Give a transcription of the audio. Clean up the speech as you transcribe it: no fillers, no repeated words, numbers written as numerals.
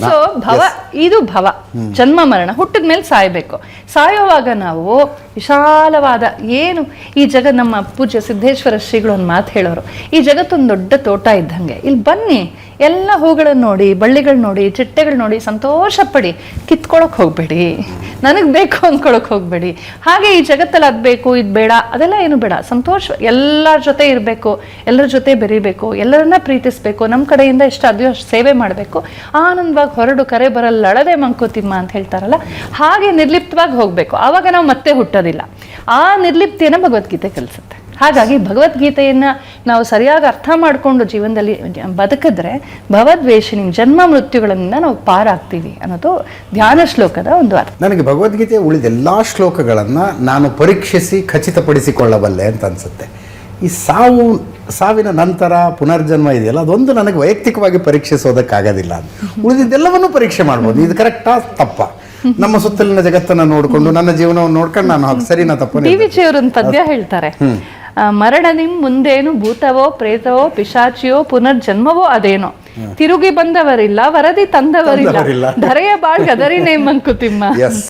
So ಭವ ಇದು ಭವ ಜನ್ಮ ಮರಣ ಹುಟ್ಟಿದ ಮೇಲೆ ಸಾಯಬೇಕು. ಸಾಯೋವಾಗ ನಾವು ವಿಶಾಲವಾದ ಏನು ಈ ನಮ್ಮ ಪೂಜ್ಯ ಸಿದ್ದೇಶ್ವರ ಶ್ರೀಗಳು ಒಂದು ಮಾತು ಹೇಳೋರು, ಈ ಜಗತ್ತೊಂದು ದೊಡ್ಡ ತೋಟ ಇದ್ದಂಗೆ, ಇಲ್ಲಿ ಬನ್ನಿ ಎಲ್ಲ ಹೂಗಳನ್ನು ನೋಡಿ, ಬಳ್ಳಿಗಳು ನೋಡಿ, ಚಿಟ್ಟೆಗಳು ನೋಡಿ, ಸಂತೋಷ ಪಡಿ, ಕಿತ್ಕೊಳಕ್ ಹೋಗ್ಬೇಡಿ, ನನಗೆ ಬೇಕು ಅಂದ್ಕೊಳಕ್ ಹೋಗ್ಬೇಡಿ. ಹಾಗೆ ಈ ಜಗತ್ತಲ್ಲಿ ಅದು ಬೇಕು ಇದು ಬೇಡ ಅದೆಲ್ಲ ಏನು ಬೇಡ, ಸಂತೋಷ ಎಲ್ಲರ ಜೊತೆ ಇರಬೇಕು, ಎಲ್ಲರ ಜೊತೆ ಬೆರಿಬೇಕು, ಎಲ್ಲರನ್ನ ಪ್ರೀತಿಸ್ಬೇಕು, ನಮ್ಮ ಕಡೆಯಿಂದ ಎಷ್ಟು ಅದೇ ಸೇವೆ ಮಾಡಬೇಕು, ಆನಂದವಾಗಿ ಹೊರಡು ಕರೆ ಬರಲ್ಲ ಅಳದೆ ಮಂಕುತಿಮ್ಮ ಅಂತ ಹೇಳ್ತಾರಲ್ಲ, ಹಾಗೆ ನಿರ್ಲಿಪ್ತವಾಗಿ ಹೋಗ್ಬೇಕು. ಆವಾಗ ನಾವು ಮತ್ತೆ ಹುಟ್ಟೋದಿಲ್ಲ. ಆ ನಿರ್ಲಿಪ್ತಿಯನ್ನು ಭಗವದ್ಗೀತೆ ಕಲಿಸುತ್ತೆ. ಹಾಗಾಗಿ ಭಗವದ್ಗೀತೆಯನ್ನ ನಾವು ಸರಿಯಾಗಿ ಅರ್ಥ ಮಾಡಿಕೊಂಡು ಜೀವನದಲ್ಲಿ ಬದುಕಿದ್ರೆ ಭವದ್ವೇಷಿಣಿ ಜನ್ಮ ಮೃತ್ಯುಗಳಿಂದ ನಾವು ಪಾರಾಗ್ತೀವಿ ಅನ್ನೋದು ಧ್ಯಾನ ಶ್ಲೋಕದ ಒಂದು ಅರ್ಥ. ನನಗೆ ಭಗವದ್ಗೀತೆಯ ಉಳಿದ ಎಲ್ಲ ಶ್ಲೋಕಗಳನ್ನು ನಾನು ಪರೀಕ್ಷಿಸಿ ಖಚಿತಪಡಿಸಿಕೊಳ್ಳಬಲ್ಲೆ ಅಂತ ಅನಿಸುತ್ತೆ. ಈ ಸಾವಿನ ನಂತರ ಪುನರ್ಜನ್ಮ ಇದೆಯಲ್ಲ, ಅದೊಂದು ನನಗೆ ವೈಯಕ್ತಿಕವಾಗಿ ಪರೀಕ್ಷಿಸೋದಕ್ಕಾಗೋದಿಲ್ಲ. ಉಳಿದಿದ್ದೆಲ್ಲವನ್ನೂ ಪರೀಕ್ಷೆ ಮಾಡ್ಬೋದು. ಇದು ಕರೆಕ್ಟಾ ತಪ್ಪಾ, ನಮ್ಮ ಸುತ್ತಲಿನ ಜಗತ್ತನ್ನ ನೋಡ್ಕೊಂಡು ನನ್ನ ಜೀವನವನ್ನು ನೋಡ್ಕೊಂಡು ನಾನು ಸರಿನಾ ತಪ್ಪು. ಡಿ.ವಿ.ಜಿ ಅವರೊಂದು ಪದ್ಯ ಹೇಳ್ತಾರೆ, ಮರಣ ನಿಮ್ ಮುಂದೇನು ಭೂತವೋ ಪ್ರೇತವೋ ಪಿಶಾಚಿಯೋ ಪುನರ್ಜನ್ಮವೋ ಅದೇನೋ, ತಿರುಗಿ ಬಂದವರಿಲ್ಲ ವರದಿ ತಂದವರಿಲ್ಲ, ಧರೆಯ ಬಾಳ್ ಗದರಿನೇ ಮಂಕುತಿಮ್ಮ.